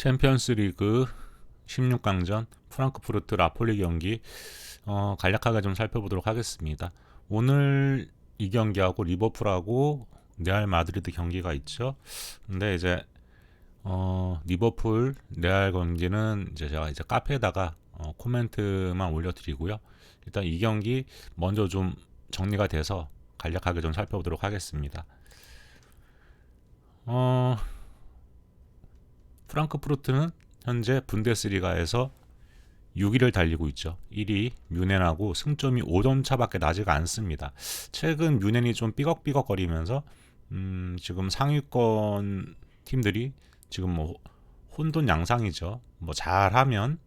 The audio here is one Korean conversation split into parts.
챔피언스 리그 16강전 프랑크푸르트 나폴리 경기 간략하게 좀 살펴보도록 하겠습니다. 오늘 이 경기하고 리버풀하고 레알 마드리드 경기가 있죠. 근데 이제 리버풀 레알 경기는 이제 제가 카페에다가 코멘트만 올려드리고요. 일단 이 경기 먼저 좀 정리가 돼서 간략하게 좀 살펴보도록 하겠습니다. 프랑크푸르트는 현재 분데스리가에서 6위를 달리고 있죠. 1위 뮌헨하고 승점이 5점 차밖에 나지가 않습니다. 최근 뮌헨이 좀 삐걱삐걱거리면서 지금 상위권 팀들이 지금 뭐 혼돈 양상이죠. 뭐 잘하면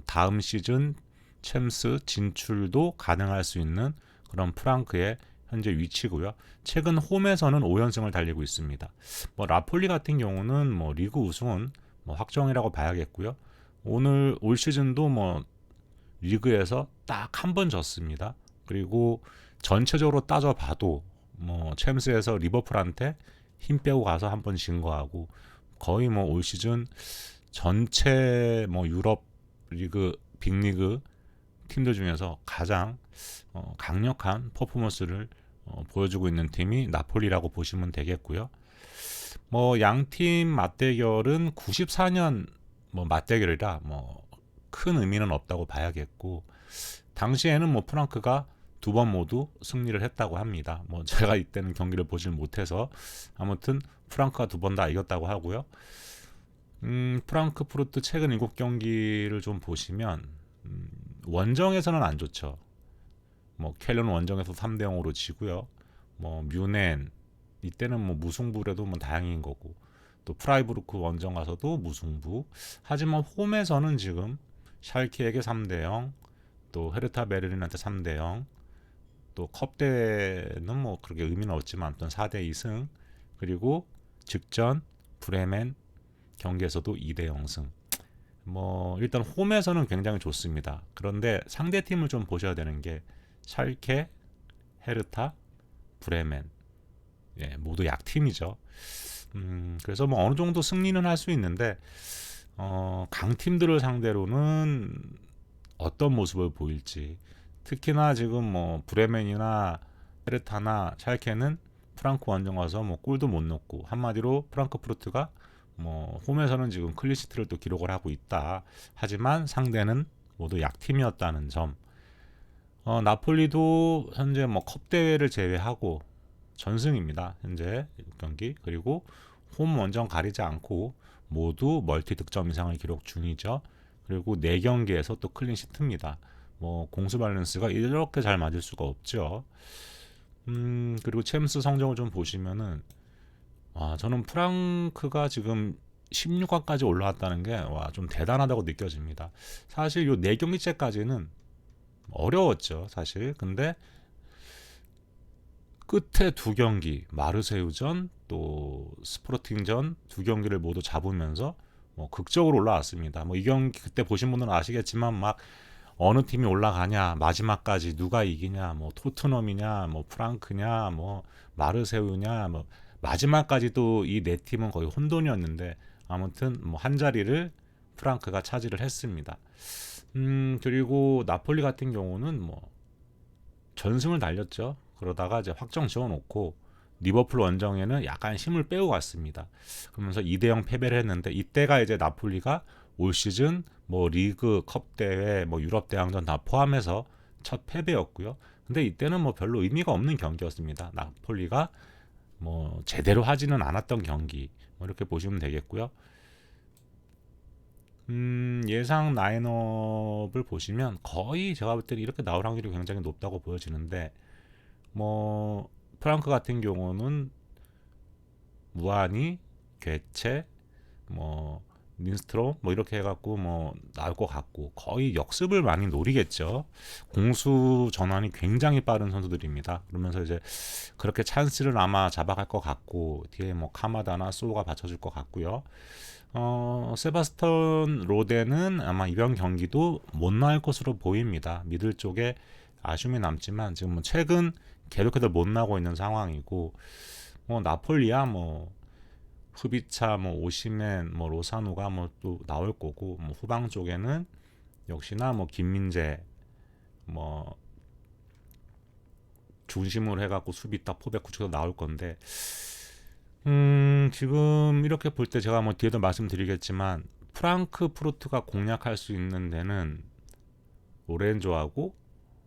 다음 시즌 챔스 진출도 가능할 수 있는 그런 프랑크의 현재 위치고요. 최근 홈에서는 5연승을 달리고 있습니다. 뭐 라폴리 같은 경우는 뭐 리그 우승은 뭐 확정이라고 봐야겠고요. 오늘 올 시즌도 뭐 리그에서 딱 한 번 졌습니다. 그리고 전체적으로 따져봐도 뭐 챔스에서 리버풀한테 힘 빼고 가서 한 번 진 거하고 거의 뭐 올 시즌 전체 뭐 유럽 리그 빅리그 팀들 중에서 가장 강력한 퍼포먼스를 보여주고 있는 팀이 나폴리라고 보시면 되겠고요. 뭐 양팀 맞대결은 94년 뭐 맞대결이라 뭐 큰 의미는 없다고 봐야겠고, 당시에는 뭐 프랑크가 두 번 모두 승리를 했다고 합니다. 뭐 제가 이때는 경기를 보질 못해서 아무튼 프랑크가 두 번 다 이겼다고 하고요. 프랑크푸르트 최근 7경기를 좀 보시면 원정에서는 안 좋죠. 뭐 켈른 원정에서 3대 0으로 지고요. 뭐 뮌헨 이때는 뭐 무승부라도 뭐 다행인 거고, 또 프라이부르크 원정 가서도 무승부. 하지만 홈에서는 지금 샬케에게 3대 0, 또 헤르타 베르린한테 3대 0, 또 컵 대회는 뭐 그렇게 의미는 없지만 아무튼 4대 2승, 그리고 직전 브레멘 경기에서도 2대 0승. 뭐 일단 홈에서는 굉장히 좋습니다. 그런데 상대 팀을 좀 보셔야 되는 게 샬케, 헤르타, 브레멘, 모두 약팀이죠. 그래서 뭐 어느 정도 승리는 할 수 있는데 강팀들을 상대로는 어떤 모습을 보일지, 특히나 지금 뭐 브레멘이나 헤르타나 샬케는 프랑크 원정 와서 뭐 골도 못 넣고, 한마디로 프랑크푸르트가 뭐 홈에서는 지금 클린시트를 또 기록을 하고 있다. 하지만 상대는 모두 약팀이었다는 점. 나폴리도 현재 뭐 컵 대회를 제외하고 전승입니다. 현재 경기. 그리고 홈 원정 가리지 않고 모두 멀티 득점 이상을 기록 중이죠. 그리고 4경기에서 또 클린시트입니다. 뭐 공수 밸런스가 이렇게 잘 맞을 수가 없죠. 그리고 챔스 성적을 좀 보시면은 저는 프랑크가 지금 16강까지 올라왔다는 게 좀 대단하다고 느껴집니다. 사실 요 4경기째까지는 어려웠죠, 사실. 근데 끝에 2경기, 마르세유전 또 스포르팅전 2경기를 모두 잡으면서 뭐 극적으로 올라왔습니다. 뭐 이 경기 그때 보신 분들은 아시겠지만 막 어느 팀이 올라가냐, 마지막까지 누가 이기냐, 뭐 토트넘이냐, 뭐 프랑크냐, 뭐 마르세유냐, 뭐 마지막까지도 이 네 팀은 거의 혼돈이었는데 아무튼 뭐 한 자리를 프랑크가 차지를 했습니다. 그리고 나폴리 같은 경우는 뭐 전승을 달렸죠. 그러다가 이제 확정 지어놓고 리버풀 원정에는 약간 힘을 빼고 갔습니다. 그러면서 2대 0 패배를 했는데, 이때가 이제 나폴리가 올 시즌 뭐 리그, 컵 대회, 뭐 유럽 대항전 다 포함해서 첫 패배였고요. 근데 이때는 뭐 별로 의미가 없는 경기였습니다. 나폴리가 뭐 제대로 하지는 않았던 경기, 뭐 이렇게 보시면 되겠고요. 예상 라인업을 보시면 거의 제가 볼 때는 이렇게 나올 확률이 굉장히 높다고 보여지는데, 뭐 프랑크 같은 경우는 무아니, 괴체, 뭐 닌스트롬 뭐 이렇게 해갖고 뭐 나올 것 같고, 거의 역습을 많이 노리겠죠. 공수 전환이 굉장히 빠른 선수들입니다. 그러면서 이제 그렇게 찬스를 아마 잡아갈 것 같고, 뒤에 뭐 카마다나 소가 받쳐줄 것 같고요. 세바스턴 로데는 아마 이번 경기도 못 나올 것으로 보입니다. 미들 쪽에 아쉬움이 남지만 지금 뭐 최근 계속해서 못 나고 있는 상황이고, 뭐 나폴리야 뭐 후비차, 뭐 오시멘, 뭐 로사노가 뭐 또 나올 거고, 뭐 후방 쪽에는 역시나 뭐 김민재 뭐 중심으로 해갖고 수비 딱 포백 구축도 나올 건데, 지금 이렇게 볼 때 제가 뭐 뒤에도 말씀드리겠지만 프랑크푸르트가 공략할 수 있는 데는 로렌조하고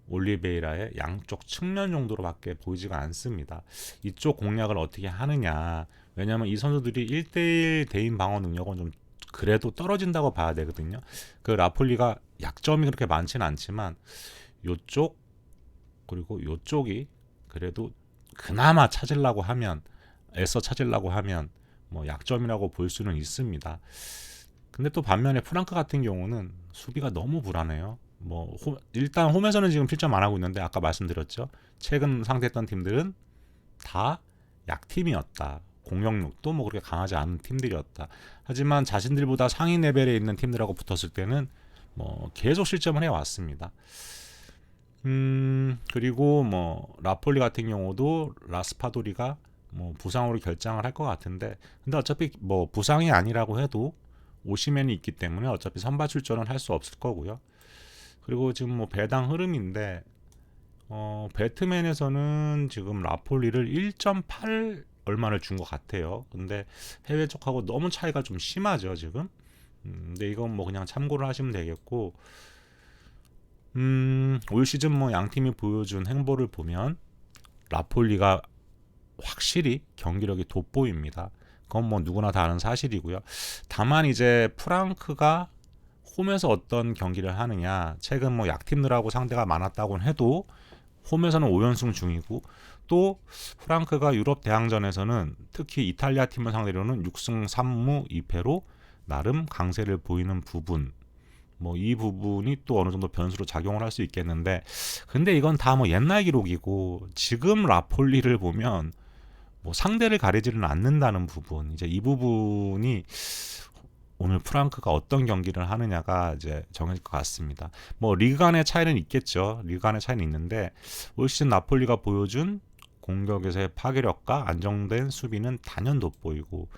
올리베이라의 양쪽 측면 정도로밖에 보이지가 않습니다. 이쪽 공략을 어떻게 하느냐. 왜냐하면 이 선수들이 1대1 대인 방어 능력은 좀 그래도 떨어진다고 봐야 되거든요. 그 라폴리가 약점이 그렇게 많지는 않지만 요쪽 그리고 요쪽이 그래도 그나마 찾으려고 하면 애써 찾으려고 하면 뭐 약점이라고 볼 수는 있습니다. 근데 또 반면에 프랑크 같은 경우는 수비가 너무 불안해요. 뭐 일단 홈에서는 지금 실점 안 하고 있는데 아까 말씀드렸죠. 최근 상대했던 팀들은 다 약팀이었다. 공격력도 뭐 그렇게 강하지 않은 팀들이었다. 하지만 자신들보다 상위 레벨에 있는 팀들하고 붙었을 때는 뭐 계속 실점을 해왔습니다. 그리고 뭐 라폴리 같은 경우도 라스파도리가 뭐 부상으로 결장을 할 것 같은데, 근데 어차피 뭐 부상이 아니라고 해도 오시멘이 있기 때문에 어차피 선발 출전은 할 수 없을 거고요. 그리고 지금 뭐 배당 흐름인데 배트맨에서는 지금 라폴리를 1.8 얼마를 준 것 같아요. 근데 해외 쪽하고 너무 차이가 좀 심하죠 지금. 근데 이건 뭐 그냥 참고를 하시면 되겠고, 올 시즌 뭐 양 팀이 보여준 행보를 보면 라폴리가 확실히 경기력이 돋보입니다. 그건 뭐 누구나 다 아는 사실이고요. 다만 이제 프랑크가 홈에서 어떤 경기를 하느냐, 최근 뭐 약팀들하고 상대가 많았다고는 해도 홈에서는 5연승 중이고, 또 프랑크가 유럽 대항전에서는 특히 이탈리아 팀을 상대로는 6승 3무 2패로 나름 강세를 보이는 부분, 뭐 이 부분이 또 어느 정도 변수로 작용을 할 수 있겠는데, 근데 이건 다 뭐 옛날 기록이고 지금 라폴리를 보면 뭐 상대를 가리지는 않는다는 부분, 이제 이 부분이 오늘 프랑크가 어떤 경기를 하느냐가 이제 정해질 것 같습니다. 뭐 리그 간의 차이는 있겠죠. 리그 간의 차이는 있는데 올 시즌 나폴리가 보여준 공격에서의 파괴력과 안정된 수비는 단연 돋보이고,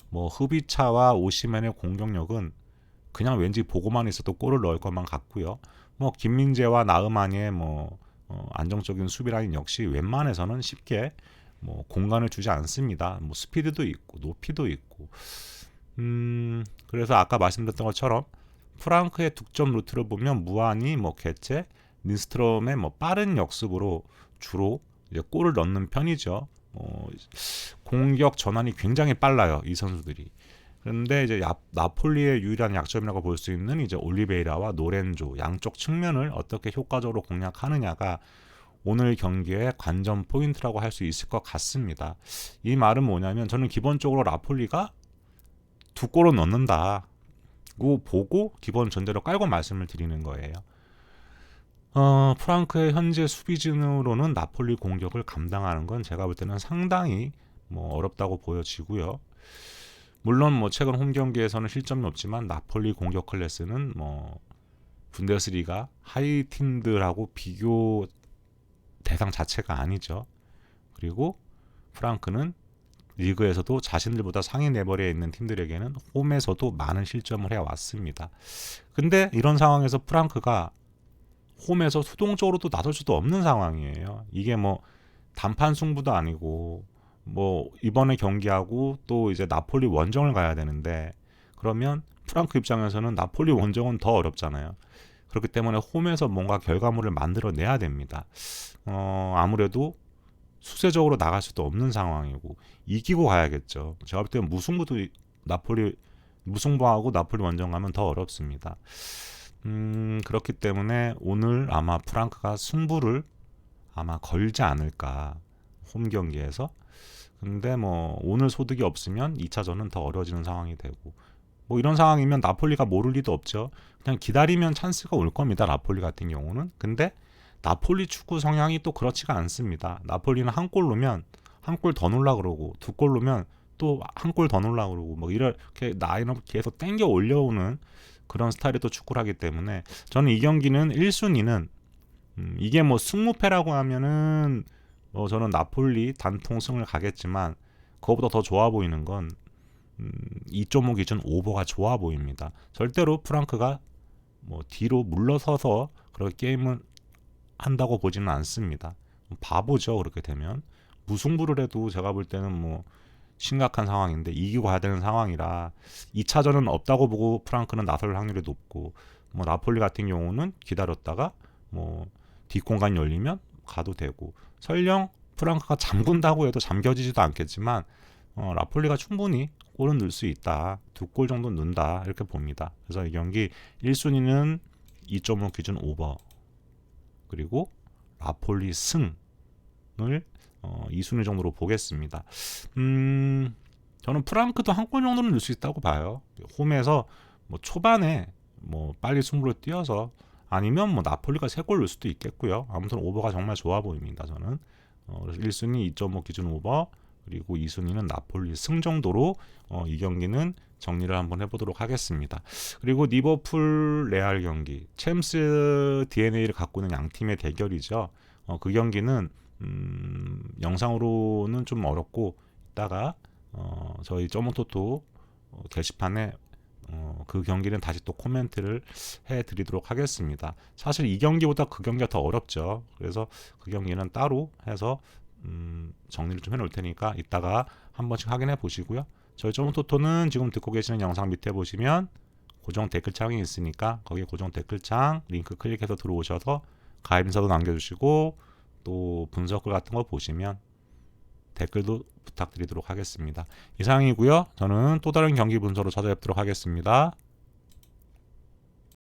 뭐 후비차와 오시멘의 공격력은 그냥 왠지 보고만 있어도 골을 넣을 것만 같고요. 뭐 김민재와 나으마니의 뭐 안정적인 수비 라인 역시 웬만해서는 쉽게 뭐 공간을 주지 않습니다. 뭐 스피드도 있고 높이도 있고. 그래서 아까 말씀드렸던 것처럼 프랑크의 득점 루트를 보면 무안이 뭐 개체, 닌스트롬의 뭐 빠른 역습으로 주로 이제 골을 넣는 편이죠. 공격 전환이 굉장히 빨라요, 이 선수들이. 그런데 이제 나폴리의 유일한 약점이라고 볼 수 있는 이제 올리베이라와 노렌조 양쪽 측면을 어떻게 효과적으로 공략하느냐가 오늘 경기의 관전 포인트라고 할 수 있을 것 같습니다. 이 말은 뭐냐면 저는 기본적으로 라폴리가 두 골은 넣는다고 보고 기본 전제로 깔고 말씀을 드리는 거예요. 프랑크의 현재 수비진으로는 나폴리 공격을 감당하는 건 제가 볼 때는 상당히 뭐 어렵다고 보여지고요. 물론 뭐 최근 홈 경기에서는 실점이 없지만 나폴리 공격 클래스는 뭐 분데스리가 하이 팀들하고 비교 대상 자체가 아니죠. 그리고 프랑크는 리그에서도 자신들보다 상위 레벨에 있는 팀들에게는 홈에서도 많은 실점을 해왔습니다. 근데 이런 상황에서 프랑크가 홈에서 수동적으로도 나설 수도 없는 상황이에요. 이게 뭐 단판 승부도 아니고 뭐 이번에 경기하고 또 이제 나폴리 원정을 가야 되는데, 그러면 프랑크 입장에서는 나폴리 원정은 더 어렵잖아요. 그렇기 때문에 홈에서 뭔가 결과물을 만들어내야 됩니다. 아무래도 수세적으로 나갈 수도 없는 상황이고 이기고 가야겠죠. 제가 볼 때는 무승부하고 나폴리 원정 가면 더 어렵습니다. 그렇기 때문에 오늘 아마 프랑크가 승부를 아마 걸지 않을까, 홈 경기에서. 근데 뭐 오늘 소득이 없으면 2차전은 더 어려워지는 상황이 되고, 뭐 이런 상황이면 나폴리가 모를 리도 없죠. 그냥 기다리면 찬스가 올 겁니다, 나폴리 같은 경우는. 근데 나폴리 축구 성향이 또 그렇지가 않습니다. 나폴리는 한 골 넣으면 한 골 더 넣으려고 그러고, 두 골 넣으면 또 한 골 더 넣으려고 그러고, 뭐 이렇게 라인업 계속 땡겨 올려오는 그런 스타일의 또 축구를 하기 때문에 저는 이 경기는 1순위는 이게 뭐 승무패라고 하면은 저는 나폴리 단통 승을 가겠지만, 그거보다 더 좋아 보이는 건 2.5 기준 오버가 좋아 보입니다. 절대로 프랑크가 뭐 뒤로 물러서서 그렇게 게임을 한다고 보지는 않습니다. 바보죠. 그렇게 되면 무승부를 해도 제가 볼 때는 뭐 심각한 상황인데 이기고 가야 되는 상황이라 2차전은 없다고 보고 프랑크는 나설 확률이 높고, 뭐 나폴리 같은 경우는 기다렸다가 뭐 뒷공간 열리면 가도 되고, 설령 프랑크가 잠근다고 해도 잠겨지지도 않겠지만 나폴리가 충분히 골은 넣을 수 있다. 2골 정도 넣는다. 이렇게 봅니다. 그래서 이 경기 1순위는 2.5 기준 오버, 그리고 나폴리 승을 2순위 정도로 보겠습니다. 저는 프랑크도 한 골 정도는 넣을 수 있다고 봐요. 홈에서 뭐 초반에 뭐 빨리 승부를 띄어서, 아니면 뭐 나폴리가 3골 넣을 수도 있겠고요. 아무튼 오버가 정말 좋아 보입니다. 저는 그래서 1순위 2.5 기준 오버, 그리고 2순위는 나폴리 승 정도로 이 경기는 정리를 한번 해보도록 하겠습니다. 그리고 리버풀 레알 경기, 챔스 DNA를 갖고 있는 양 팀의 대결이죠. 그 경기는 영상으로는 좀 어렵고, 이따가 저희 점오토토 게시판에 그 경기는 다시 또 코멘트를 해드리도록 하겠습니다. 사실 이 경기보다 그 경기가 더 어렵죠. 그래서 그 경기는 따로 해서 정리를 좀 해놓을 테니까 이따가 한 번씩 확인해 보시고요. 저희 점토토는 지금 듣고 계시는 영상 밑에 보시면 고정 댓글창이 있으니까 거기 고정 댓글창 링크 클릭해서 들어오셔서 가입 인사도 남겨주시고, 또 분석글 같은 거 보시면 댓글도 부탁드리도록 하겠습니다. 이상이고요. 저는 또 다른 경기 분석으로 찾아뵙도록 하겠습니다.